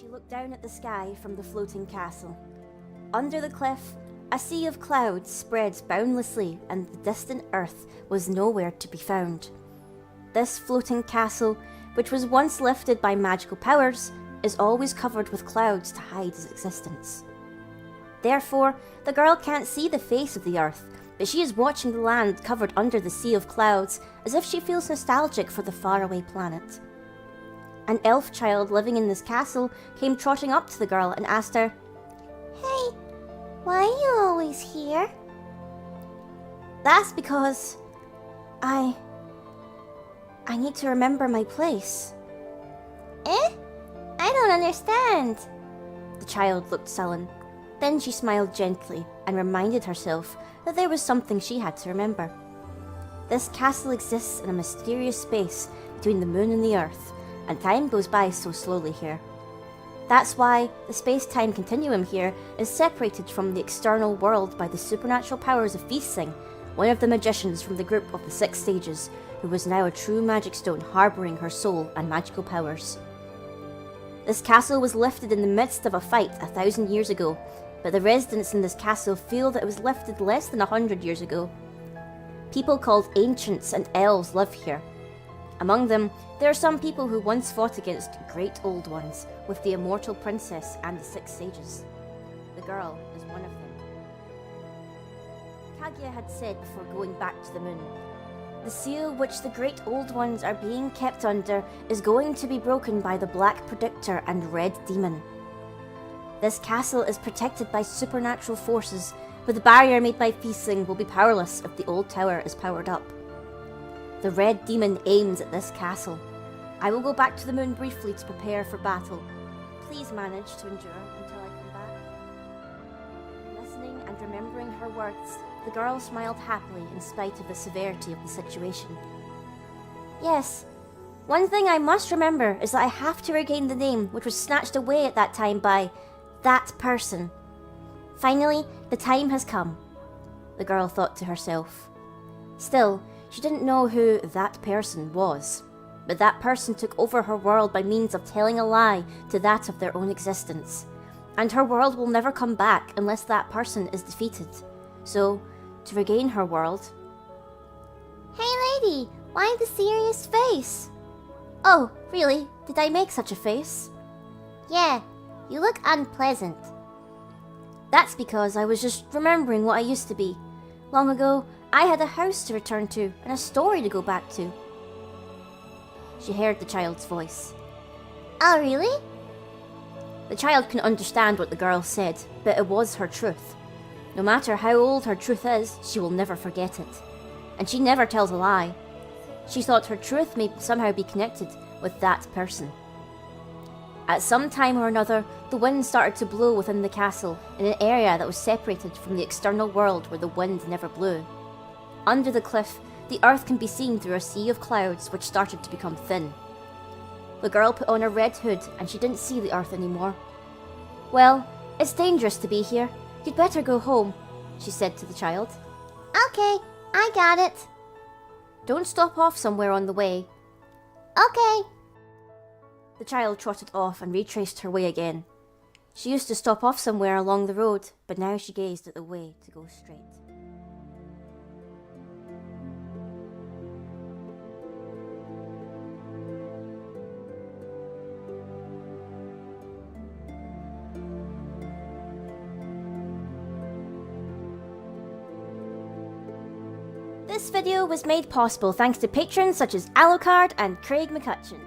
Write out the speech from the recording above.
She looked down at the sky from the floating castle. Under the cliff, a sea of clouds spread boundlessly, and the distant earth was nowhere to be found. This floating castle, which was once lifted by magical powers, is always covered with clouds to hide its existence. Therefore, the girl can't see the face of the earth, but she is watching the land covered under the sea of clouds as if she feels nostalgic for the faraway planet. An elf child living in this castle came trotting up to the girl and asked her, "Hey, why are you always here?" "That's because I need to remember my place." "Eh? I don't understand." The child looked sullen. Then she smiled gently and reminded herself that there was something she had to remember. This castle exists in a mysterious space between the moon and the earth, and time goes by so slowly here. That's why the space-time continuum here is separated from the external world by the supernatural powers of Feasting, one of the magicians from the group of the 6 sages, who was now a true magic stone harboring her soul and magical powers. This castle was lifted in the midst of a fight 1,000 years ago, but the residents in this castle feel that it was lifted less than 100 years ago. People called ancients and elves live here. Among them, there are some people who once fought against great old ones with the immortal princess and the 6 sages. The girl is one of them. Kaguya had said before going back to the moon, "The seal which the great old ones are being kept under is going to be broken by the Black Predictor and Red Demon. This castle is protected by supernatural forces, but the barrier made by Feasting will be powerless if the old tower is powered up. The Red Demon aims at this castle. I will go back to the moon briefly to prepare for battle. Please manage to endure until I come back." Listening and remembering her words, the girl smiled happily in spite of the severity of the situation. "Yes, one thing I must remember is that I have to regain the name which was snatched away at that time by that person. Finally, the time has come," the girl thought to herself. Still, she didn't know who that person was, but that person took over her world by means of telling a lie to that of their own existence, and her world will never come back unless that person is defeated. So, to regain her world... "Hey lady, why the serious face?" "Oh, really? Did I make such a face?" "Yeah, you look unpleasant." "That's because I was just remembering what I used to be. Long ago, I had a house to return to and a story to go back to." She heard the child's voice. "Oh, really?" The child couldn't understand what the girl said, but it was her truth. No matter how old her truth is, she will never forget it. And she never tells a lie. She thought her truth may somehow be connected with that person. At some time or another, the wind started to blow within the castle in an area that was separated from the external world where the wind never blew. Under the cliff, the earth can be seen through a sea of clouds which started to become thin. The girl put on a red hood and she didn't see the earth anymore. "Well, it's dangerous to be here. You'd better go home," she said to the child. "Okay, I got it." "Don't stop off somewhere on the way." "Okay." The child trotted off and retraced her way again. She used to stop off somewhere along the road, but now she gazed at the way to go straight. This video was made possible thanks to patrons such as Alucard and Craig McCutcheon.